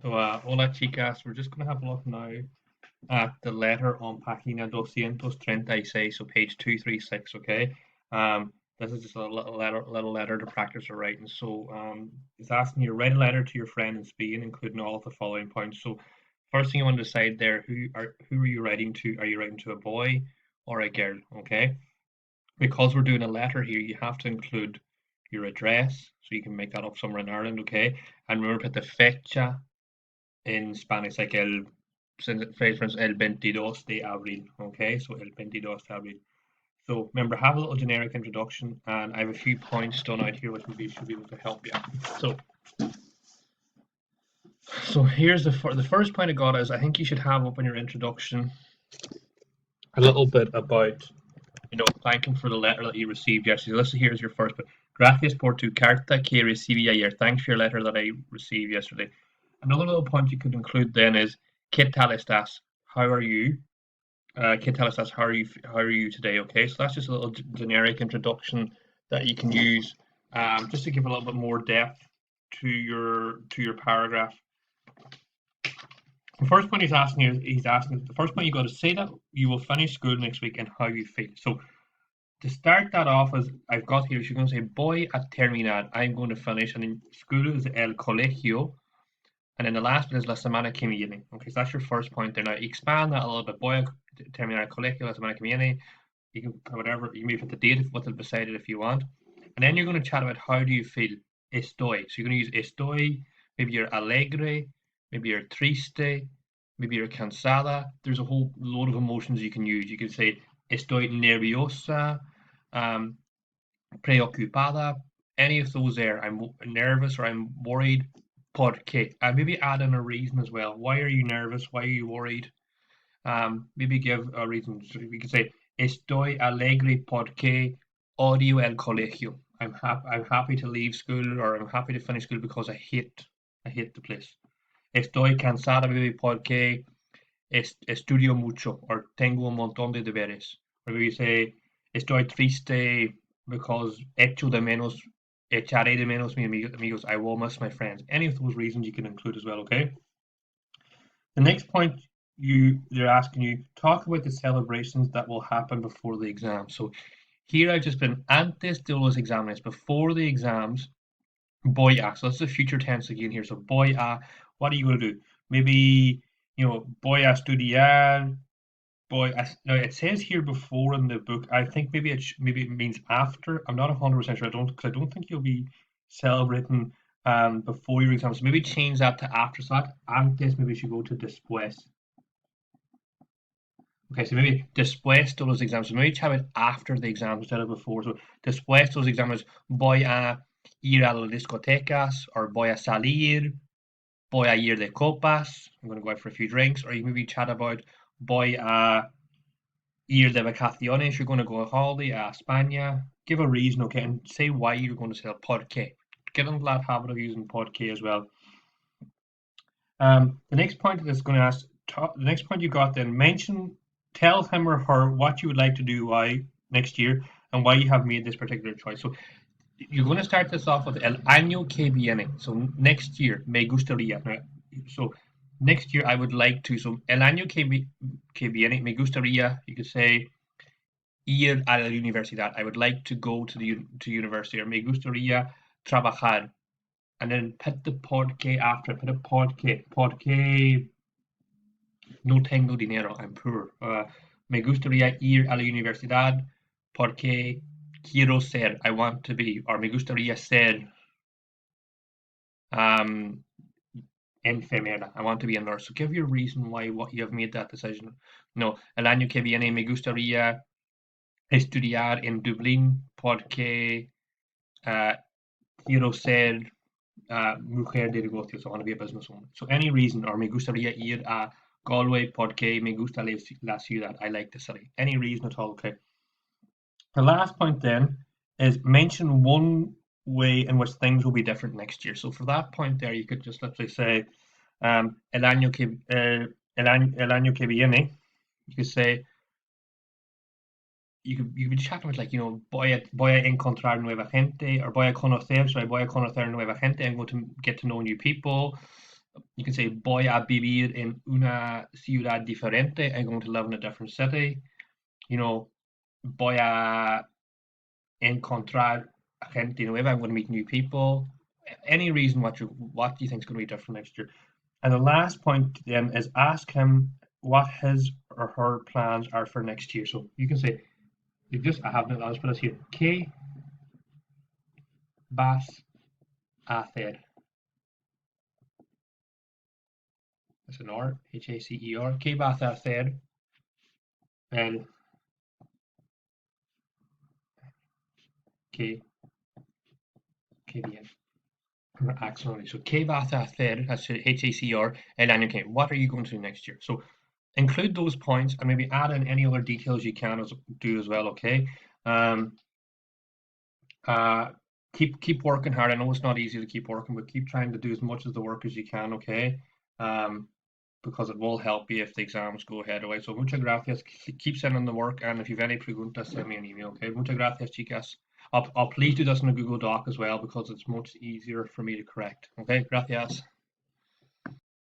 So, hola chicas, we're just going to have a look now at the letter on página 236, so page 236, okay? This is just a little letter to practice your writing. So, it's asking you to write a letter to your friend in Spain, including all of the following points. So, first thing you want to decide there, who are you writing to? Are you writing to a boy or a girl, okay? Because we're doing a letter here, you have to include your address, so you can make that up somewhere in Ireland, okay? And remember to put the fecha in Spanish, like for instance, el 22 de abril. Okay, so el 22 de abril. So remember, have a little generic introduction, and I have a few points done out here which should be able to help you. So, so here's the first point I got is I think you should have up in your introduction a little bit about thanking for the letter that you received yesterday. Listen, here's your first bit. Gracias por tu carta que recibí ayer. Thanks for your letter that I received yesterday. Another little point you could include then is ¿Qué tal estás? How are you? ¿Qué tal estás? How are you today? Okay, so that's just a little generic introduction that you can use just to give a little bit more depth to your paragraph. The first point he's asking the first point you got to say that you will finish school next week and how you feel. So to start that off, as I've got here, you're going to say voy a terminar. I'm going to finish, and then school is el colegio. And then the last bit is la semana que viene. Okay, so that's your first point there. Now expand that a little bit. Voy a terminar el colegio la semana que viene. You can put whatever, you may put the date what's beside it if you want. And then you're going to chat about how do you feel. Estoy. So you're going to use estoy. Maybe you're alegre. Maybe you're triste. Maybe you're cansada. There's a whole load of emotions you can use. You can say estoy nerviosa, preocupada. Any of those there. I'm nervous or I'm worried. ¿Por qué? Maybe add in a reason as well. Why are you nervous? Why are you worried? Maybe give a reason. So we could say, estoy alegre porque odio el colegio. I'm happy to leave school, or I'm happy to finish school because I hate the place. Estoy cansada maybe porque estudio mucho, or tengo un montón de deberes. Or maybe say, estoy triste because echaré de menos mis amigos. I will miss my friends. Any of those reasons you can include as well, okay? The next point they're asking you, talk about the celebrations that will happen before the exam. So here I've just been antes de los exámenes, before the exams, voy a. So that's the future tense again here. So voy a, what are you going to do? Maybe, voy a estudiar, now it says here before in the book. I think maybe it means after. I'm not 100% sure. I don't think you'll be celebrating before your exams. So maybe change that to after. So that antes maybe should go to después. Okay, so maybe después de los exámenes. So maybe chat about after the exams instead of before. So después de los exámenes voy a ir a las discotecas, or voy a salir, voy a ir de copas. I'm going to go out for a few drinks. Or you maybe chat about voy a ir de vacaciones. You're going to go on holiday a España. Give a reason, okay, and say why you're going to say por qué. Get into that habit of using por qué as well. The next point is going to ask. The next point you got then, tell him or her what you would like to do next year and why you have made this particular choice. So you're going to start this off with el año que viene. So next year, me gustaría. So next year I would like to. So el año que viene, me gustaría. You could say ir a la universidad. I would like to go to university. Or me gustaría trabajar. And then put the por qué after. Put a por qué. Por qué no tengo dinero, I'm poor. Me gustaría ir a la universidad porque quiero ser, I want to be, or me gustaría ser enfermera, I want to be a nurse. So give your reason why you have made that decision. No, el año que viene me gustaría estudiar en Dublín porque quiero ser mujer de negocios. I want to be a businesswoman. So any reason, or me gustaría ir a Galway porque me gusta la ciudad. I like the city. Any reason at all, okay. The last point then is mention one way in which things will be different next year. So for that point there, you could just literally say, el año que viene, you could say, you could be chatting with, like, voy a encontrar nueva gente, or voy a conocer, sorry, voy a conocer nueva gente. I'm going to get to know new people. You can say voy a vivir en una ciudad diferente. I'm going to live in a different city. You know, voy a encontrar gente nueva. I'm going to meet new people. Any reason what do you think is going to be different next year? And the last point then is ask him what his or her plans are for next year. So you can say, you just I haven't I'll just put this here. ¿Qué vas a hacer? It's an R, Hacer. ¿Qué vas a hacer el que, que viene? Accent only. So, ¿qué vas a hacer? That's Hacer el año que. What are you going to do next year? So, include those points and maybe add in any other details you can do as well. Okay. Um, uh, keep working hard. I know it's not easy to keep working, but keep trying to do as much of the work as you can. Okay. Um, because it will help you if the exams go ahead away. So muchas gracias. Keep sending the work, and if you have any preguntas, send me an email. Okay. Muchas gracias, chicas. I'll please do this in a Google Doc as well because it's much easier for me to correct. Okay. Gracias.